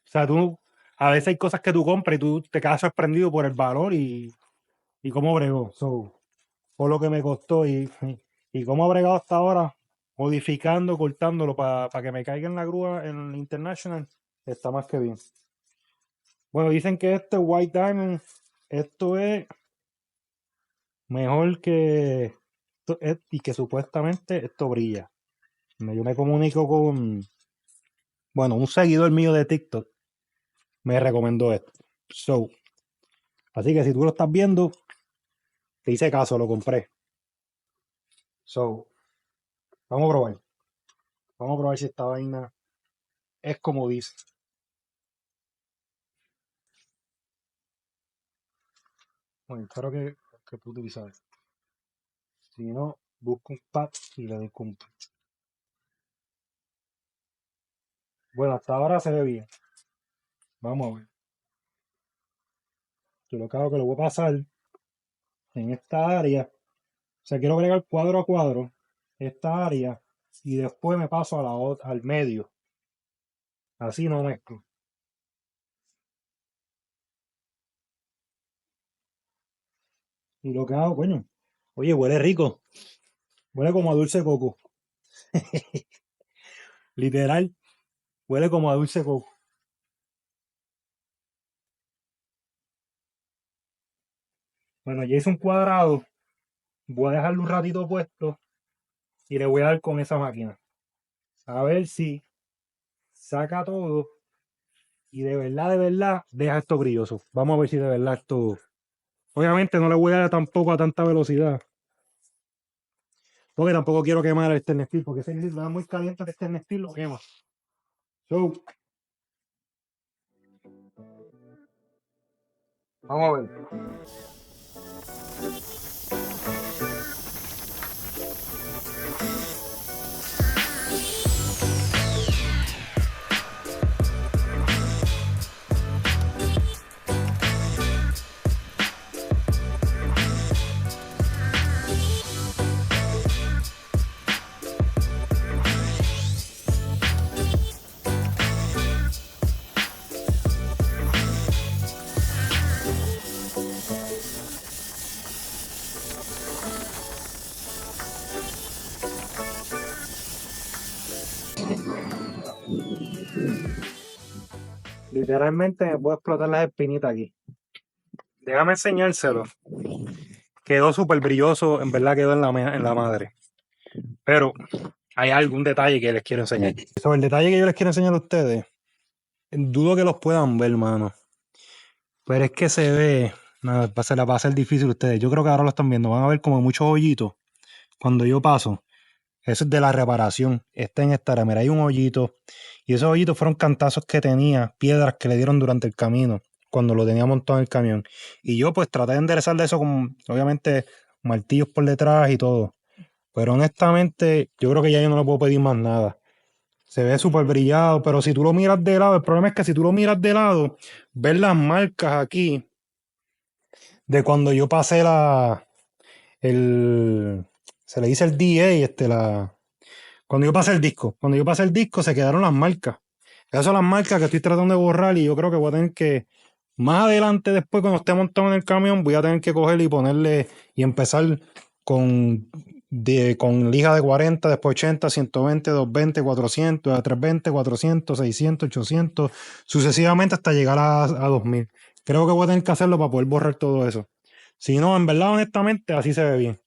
O sea, a veces hay cosas que tú compras y tú te quedas sorprendido por el valor y cómo bregó. So, por lo que me costó y cómo ha bregado hasta ahora, modificando, cortándolo para que me caiga en la grúa en el International, está más que bien. Bueno, dicen que este White Diamond, esto es mejor que y que supuestamente esto brilla. Yo me comunico con, bueno, un seguidor mío de TikTok me recomendó esto. So, así que si tú lo estás viendo, te hice caso, lo compré. So, vamos a probar. Vamos a probar si esta vaina es como dice. Bueno, espero que tú utilizas. Si no, busco un pad y le doy con un pad. Bueno, hasta ahora se ve bien. Vamos a ver. Yo lo que hago es que lo voy a pasar en esta área. O sea, quiero agregar cuadro a cuadro esta área y después me paso al medio. Así no mezclo. Y lo que hago, coño, oye, huele rico. Huele como a dulce coco. Literal, huele como a dulce coco. Bueno, ya hice un cuadrado. Voy a dejarlo un ratito puesto y le voy a dar con esa máquina. A ver si saca todo y de verdad, deja esto brilloso. Vamos a ver si de verdad esto. Obviamente no le voy a dar tampoco a tanta velocidad. Porque tampoco quiero quemar el stainless steel, porque ese está muy caliente el stainless steel lo quema. So, vamos a ver. Literalmente me puedo explotar las espinitas aquí. Déjame enseñárselo. Quedó súper brilloso, en verdad quedó en la madre. Pero hay algún detalle que les quiero enseñar. Sobre el detalle que yo les quiero enseñar a ustedes, dudo que los puedan ver, mano. Pero es que se ve, nada, se la va a hacer difícil a ustedes. Yo creo que ahora lo están viendo. Van a ver como muchos hoyitos cuando yo paso. Eso es de la reparación. Está en esta área. Mira, hay un hoyito. Y esos hoyitos fueron cantazos que tenía, piedras que le dieron durante el camino, cuando lo tenía montado en el camión. Y yo pues traté de enderezar de eso con, obviamente, martillos por detrás y todo. Pero honestamente, yo creo que ya yo no le puedo pedir más nada. Se ve súper brillado, pero si tú lo miras de lado, el problema es que si tú lo miras de lado, ves las marcas aquí de cuando yo pasé se le dice el DA, cuando yo pasé el disco se quedaron las marcas. Esas son las marcas que estoy tratando de borrar y yo creo que voy a tener que, más adelante después cuando esté montado en el camión, voy a tener que cogerle y ponerle y empezar con lija de 40, después 80, 120, 220, 400, 320, 400, 600, 800, sucesivamente hasta llegar a 2000. Creo que voy a tener que hacerlo para poder borrar todo eso. Si no, en verdad, honestamente, así se ve bien.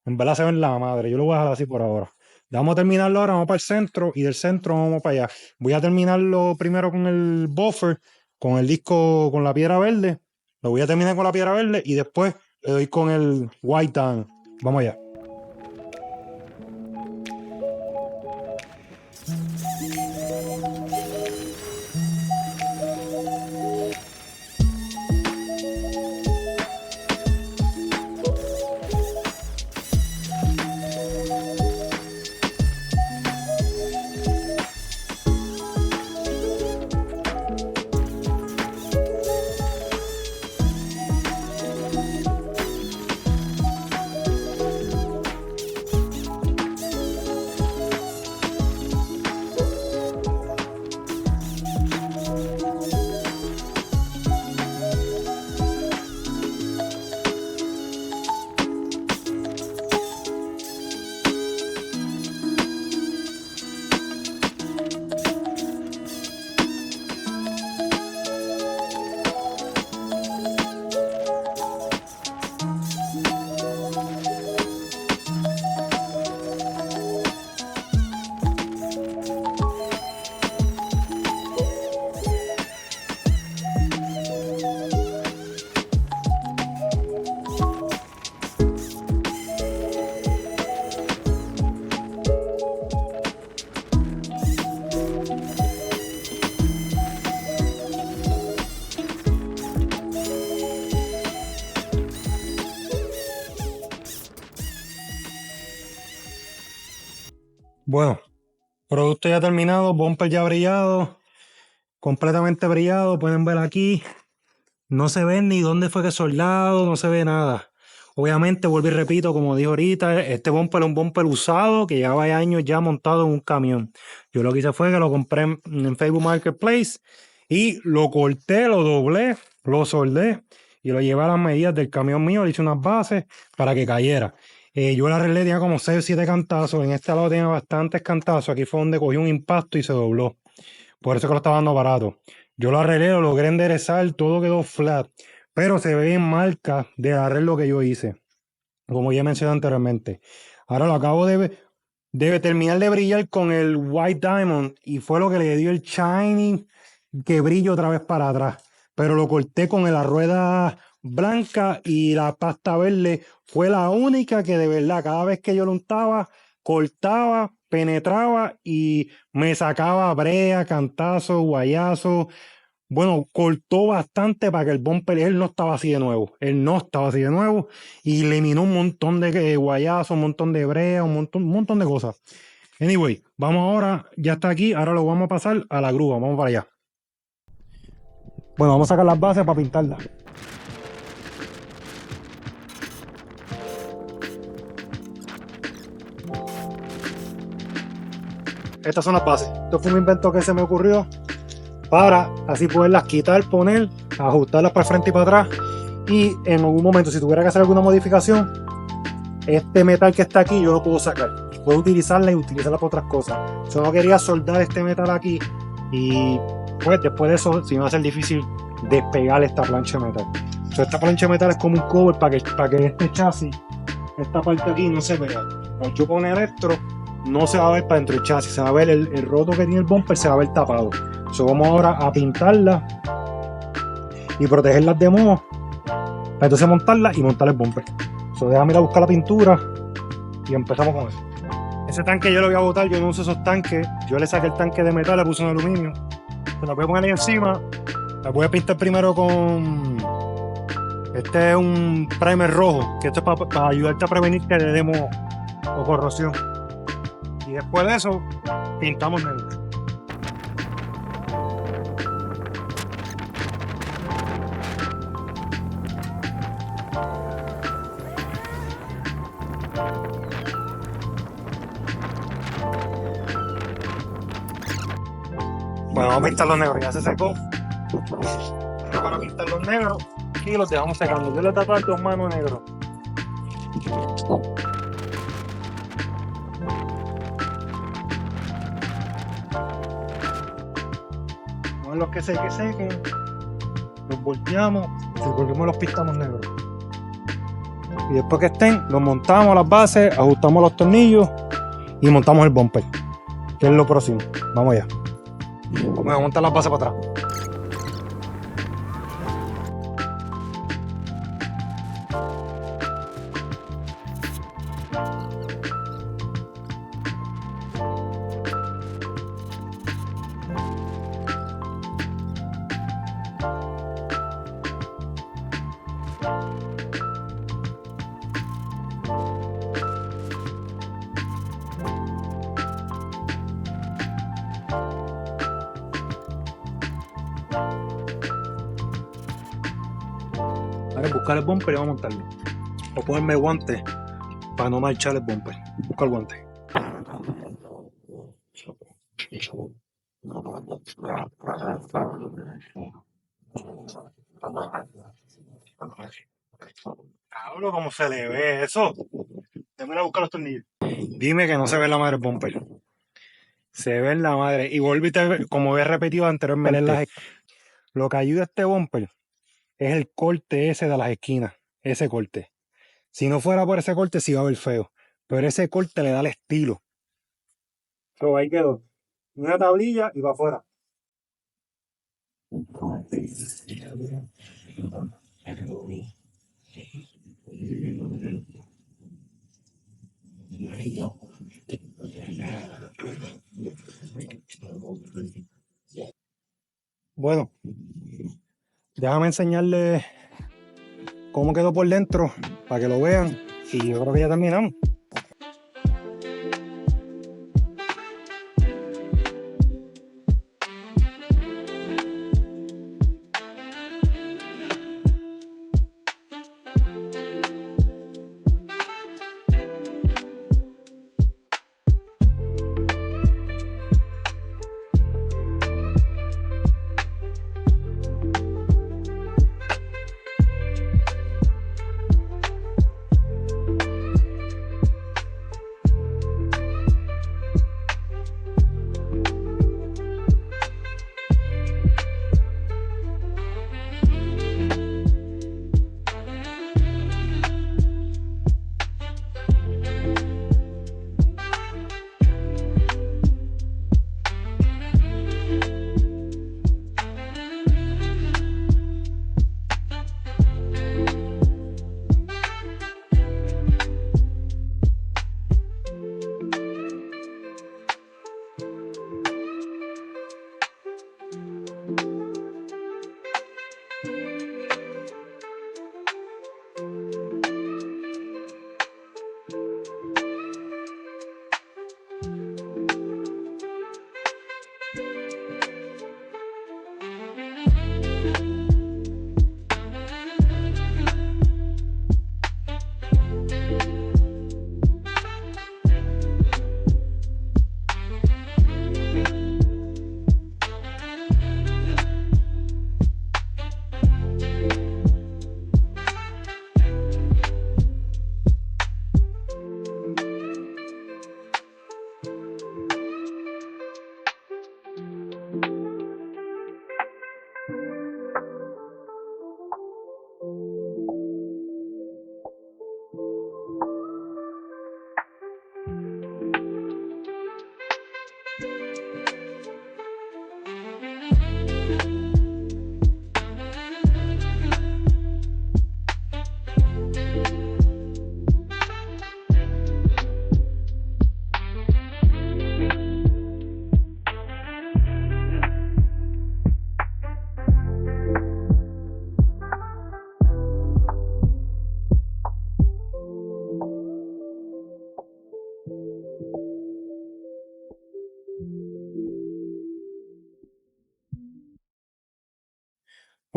En verdad se ve en la madre. Yo lo voy a dejar así por ahora. Vamos a terminarlo ahora, vamos para el centro y del centro vamos para allá. Voy a terminarlo primero con el buffer, con el disco, con la piedra verde. Lo voy a terminar con la piedra verde y después le doy con el white down. Vamos allá. Bueno, producto ya terminado, bumper ya brillado, completamente brillado, pueden ver aquí, no se ve ni dónde fue que soldado, no se ve nada. Obviamente, vuelvo y repito, como dije ahorita, este bumper es un bumper usado que llevaba años ya montado en un camión. Yo lo que hice fue que lo compré en Facebook Marketplace y lo corté, lo doblé, lo soldé y lo llevé a las medidas del camión mío, le hice unas bases para que cayera. Yo la arreglé, tenía como 6 o 7 cantazos, en este lado tenía bastantes cantazos, aquí fue donde cogí un impacto y se dobló. Por eso que lo estaba dando barato. Yo lo arreglé, lo logré enderezar, todo quedó flat, pero se ve en marca del arreglo que yo hice, como ya mencioné anteriormente. Ahora lo acabo de terminar de brillar con el White Diamond y fue lo que le dio el shiny que brilla otra vez para atrás. Pero lo corté con la rueda blanca y la pasta verde fue la única que de verdad cada vez que yo lo untaba, cortaba, penetraba y me sacaba brea, cantazo, guayazo. Bueno, cortó bastante para que el bumper, él no estaba así de nuevo. Él no estaba así de nuevo y eliminó un montón de guayazos, un montón de brea, un montón de cosas. Anyway, vamos ahora, ya está aquí, ahora lo vamos a pasar a la grúa, vamos para allá. Bueno, vamos a sacar las bases para pintarlas. Estas son las bases. Esto fue un invento que se me ocurrió para así poderlas quitar, poner, ajustarlas para el frente y para atrás. Y en algún momento, si tuviera que hacer alguna modificación, este metal que está aquí yo lo puedo sacar. Puedo utilizarla y utilizarla para otras cosas. Yo no quería soldar este metal aquí y pues después de eso sí va a ser difícil despegar esta plancha de metal. Esta plancha de metal es como un cover para que este chasis, esta parte aquí no se vea. Al yo poner esto, no se va a ver para dentro del chasis, se va a ver el roto que tiene el bumper, se va a ver tapado. Vamos ahora a pintarla y protegerlas de moho, para entonces montarla y montar el bumper. Déjame ir a buscar la pintura y empezamos con eso. Ese tanque yo lo voy a botar, yo no uso esos tanques. Yo le saqué el tanque de metal, le puse un aluminio. Se lo voy a poner ahí encima. La voy a pintar primero con... Este es un primer rojo, que esto es para ayudarte a prevenir que le demos o corrosión. Y después de eso, pintamos negro. Bueno, vamos a pintar los negros, ya se secó. Vamos a pintar los negros y los dejamos secando. Yo le tapo las 2 manos negros. Vamos a los que sequen. Los volteamos y volvemos los pintamos negros. Y después que estén, los montamos a las bases, ajustamos los tornillos y montamos el bumper, que es lo próximo. Vamos allá. Vamos a montar las bases para atrás. Ahora buscar el bumper y vamos a montarlo. O ponerme guantes para no marchar el bumper. Busca el guante. Cabrón, ¿cómo se le ve eso? Déjame ir a buscar los tornillos. Dime que no se ve la madre el bumper. Se ve en la madre. Y volviste, como he repetido anteriormente, lo que ayuda a este bumper es el corte ese de las esquinas. Ese corte. Si no fuera por ese corte, sí va a ver feo. Pero ese corte le da el estilo. Ahí quedó. Una tablilla y va afuera. Bueno, déjame enseñarles cómo quedó por dentro para que lo vean y yo creo que ya terminamos.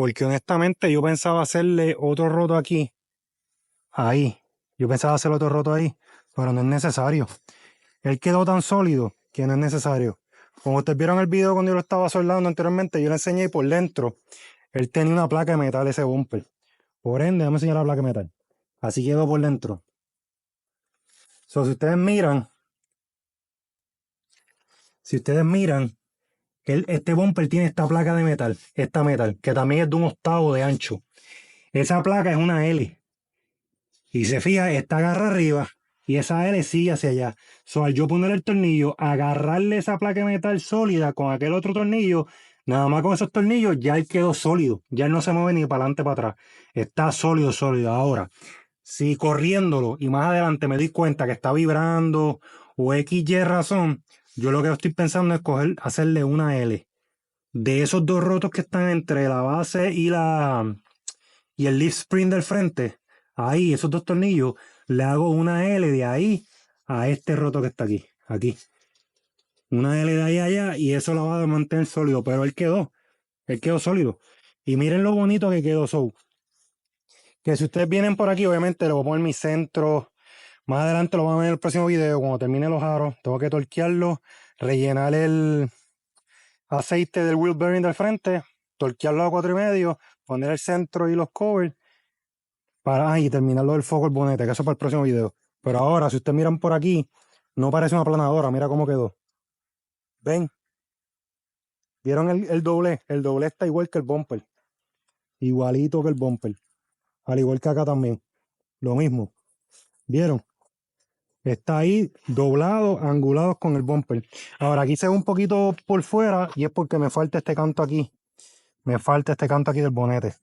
porque honestamente yo pensaba hacerle otro roto aquí, ahí. Yo pensaba hacer otro roto ahí, pero no es necesario. Él quedó tan sólido que no es necesario. Como ustedes vieron el video cuando yo lo estaba soldando anteriormente, yo le enseñé por dentro. Él tenía una placa de metal ese bumper. Por ende, déjame enseñar la placa de metal. Así quedó por dentro. So, si ustedes miran, este bumper tiene esta placa de metal, esta metal, que también es de 1/8 de ancho. Esa placa es una L. Y se fija, esta agarra arriba y esa L sigue hacia allá. So, al yo poner el tornillo, agarrarle esa placa de metal sólida con aquel otro tornillo, nada más con esos tornillos, ya él quedó sólido. Ya él no se mueve ni para adelante para atrás. Está sólido, sólido. Ahora, si corriéndolo y más adelante me di cuenta que está vibrando o XY razón, yo lo que estoy pensando es hacerle una L. De esos dos rotos que están entre la base y el leaf spring del frente, ahí, esos dos tornillos, le hago una L de ahí a este roto que está aquí, aquí. Una L de ahí a allá y eso lo va a mantener sólido, pero él quedó sólido. Y miren lo bonito que quedó, que si ustedes vienen por aquí, obviamente le voy a poner mi centro. Más adelante lo van a ver en el próximo video, cuando termine los aros, tengo que torquearlo, rellenar el aceite del wheel bearing del frente, torquearlo a 4,5, poner el centro y los covers para y terminarlo del foco el bonete, que eso para el próximo video. Pero ahora, si ustedes miran por aquí, no parece una planadora, mira cómo quedó. ¿Ven? ¿Vieron el doble? El doble está igual que el bumper. Igualito que el bumper. Al igual que acá también. Lo mismo. ¿Vieron? Está ahí doblado, angulado con el bumper. Ahora aquí se ve un poquito por fuera y es porque me falta este canto aquí. Me falta este canto aquí del bonete.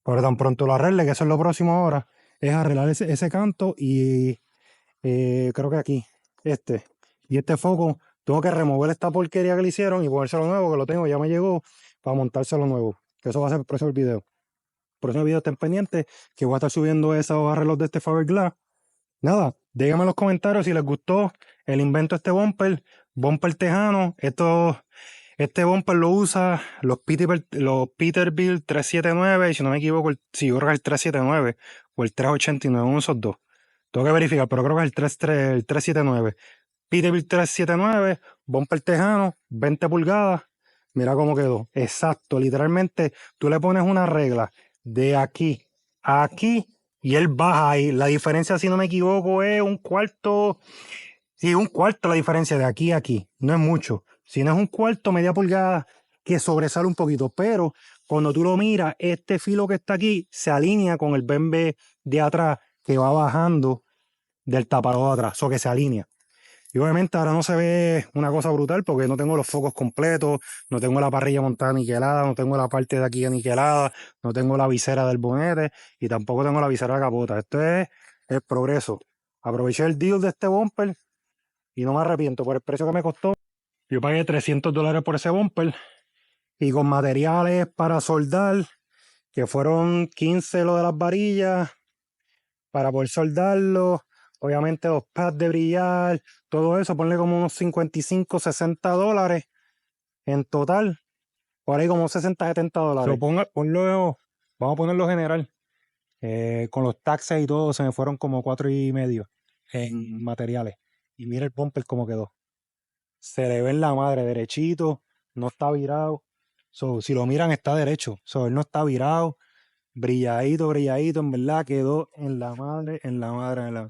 Pero tan pronto lo arregle, que eso es lo próximo ahora, es arreglar ese canto y creo que aquí, y este foco, tengo que remover esta porquería que le hicieron y ponérselo nuevo, que lo tengo, ya me llegó, para montárselo nuevo. Que eso va a ser el próximo video. El próximo video estén pendientes, que voy a estar subiendo esos arreglos de este Fiberglass. Nada, díganme en los comentarios si les gustó el invento de este bumper tejano. Este bumper lo usa los Peterbilt 379, y si no me equivoco, si yo creo que es el 379 o el 389, uno de esos dos. Tengo que verificar, pero creo que es el 379. Peterbilt 379, bumper tejano, 20 pulgadas. Mira cómo quedó. Exacto, literalmente tú le pones una regla de aquí a aquí y él baja ahí. La diferencia, si no me equivoco, es un cuarto. Sí, un cuarto la diferencia de aquí a aquí. No es mucho. Si no es un cuarto, media pulgada, que sobresale un poquito. Pero cuando tú lo miras, este filo que está aquí se alinea con el bembe de atrás que va bajando del tapador de atrás. Eso que se alinea. Y obviamente ahora no se ve una cosa brutal porque no tengo los focos completos, no tengo la parrilla montada niquelada, no tengo la parte de aquí aniquilada, no tengo la visera del bonete y tampoco tengo la visera de capota. Esto es el progreso. Aproveché el deal de este bumper y no me arrepiento por el precio que me costó. Yo pagué $300 por ese bumper y con materiales para soldar, que fueron 15 lo de las varillas, para poder soldarlo. Obviamente los pads de brillar, todo eso, ponle como unos 55, $60 en total. Por ahí como 60, $70. Vamos a ponerlo general. Con los taxes y todo se me fueron como 4,5 en materiales. Y mira el bumper cómo quedó. Se le ve en la madre derechito, no está virado. So, si lo miran está derecho. So, él no está virado, brilladito, brilladito, en verdad quedó en la madre, en la madre,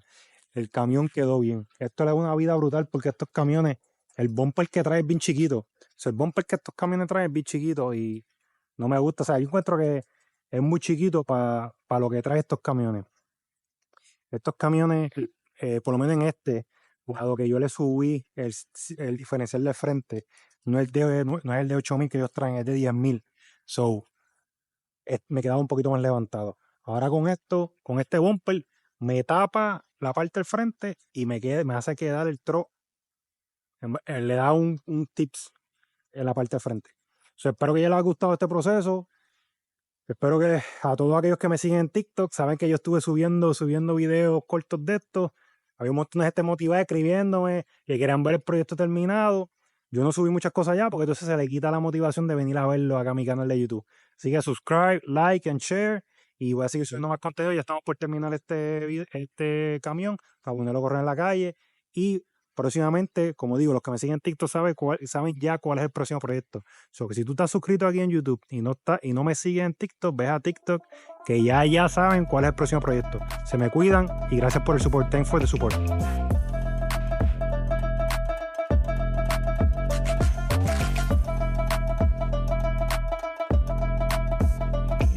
el camión quedó bien. Esto le da una vida brutal porque estos camiones, el bumper que trae es bien chiquito. O sea, el bumper que estos camiones traen es bien chiquito y no me gusta. O sea, yo encuentro que es muy chiquito para lo que trae estos camiones. Estos camiones, por lo menos en a lo que yo le subí el diferencial de frente, no es el de 8,000 que ellos traen, es de 10,000. So, me quedaba un poquito más levantado. Ahora con este bumper, me tapa la parte del frente y me hace quedar el tro. Le da un tips en la parte del frente. So, espero que ya les haya gustado este proceso. Espero que a todos aquellos que me siguen en TikTok, saben que yo estuve subiendo videos cortos de estos. Había un montón de gente motivada escribiéndome que querían ver el proyecto terminado. yo no subí muchas cosas ya porque entonces se le quita la motivación de venir a verlo acá a mi canal de YouTube. Así que subscribe, like and share. Y voy a seguir subiendo más contenido. Ya estamos por terminar este camión para ponerlo a correr en la calle. Y próximamente, como digo, los que me siguen en TikTok saben ya cuál es el próximo proyecto. So, que si tú estás suscrito aquí en YouTube y no me sigues en TikTok, ve a TikTok, que ya saben cuál es el próximo proyecto. Se me cuidan y gracias por el support. Thanks for the support.